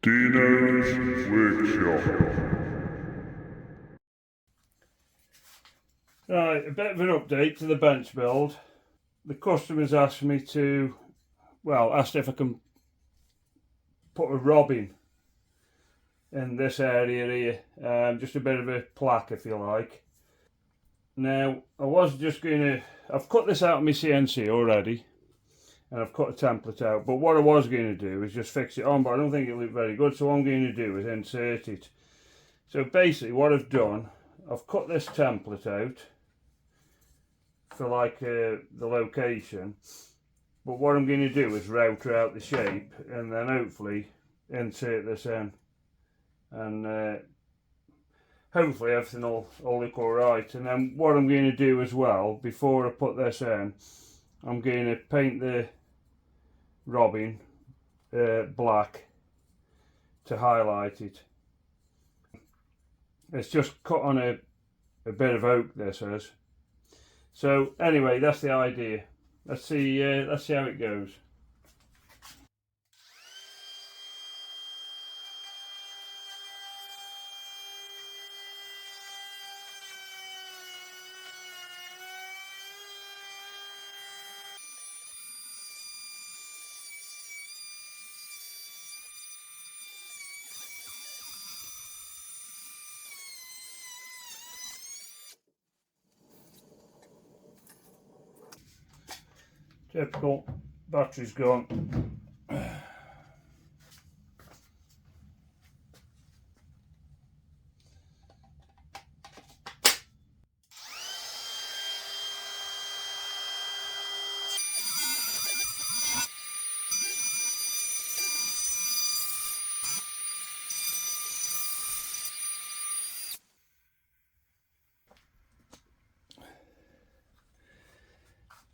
Dino's Workshop. Right, a bit of an update to the bench build. The customers asked me to, asked if I can put a robbing in this area here, just a bit of a plaque if you like. Now, I was just going to, I've cut this out of my CNC already, and I've cut a template out, but what I was going to do is just fix it on, but I don't think it'll look very good, so what I'm going to do is insert it. So basically what I've done, I've cut this template out for like the location, but what I'm going to do is router out the shape and then hopefully insert this in, and hopefully everything will look alright. And then what I'm going to do as well, before I put this in, I'm going to paint the robbing black to highlight it. It's just cut on a bit of oak, this is. So anyway, that's the idea. Let's see how it goes. Typical, battery's gone.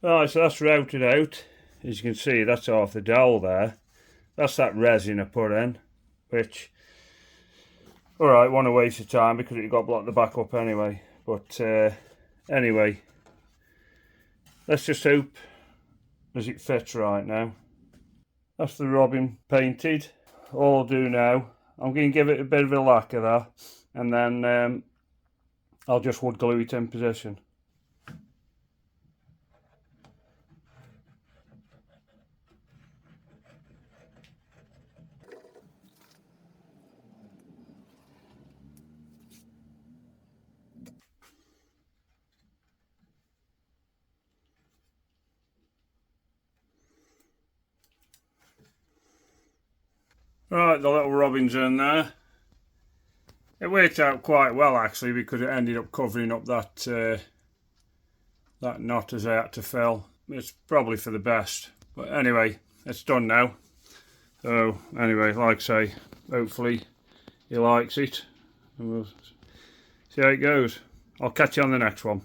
Right, so that's routed out. As you can see, that's off the dowel there. That's that resin I put in, which, alright, wasn't a waste of time because it got blocked the back up anyway. But anyway, let's just hope as it fits right now. That's the robbing painted. All I'll do now, I'm going to give it a bit of a lacquer there, and then I'll just wood glue it in position. Right, the little robbins in there. It worked out quite well actually, because it ended up covering up that that knot as I had to fill. It's probably for the best, but anyway, it's done now. So anyway, like I say, hopefully he likes it, and we'll see how it goes. I'll catch you on the next one.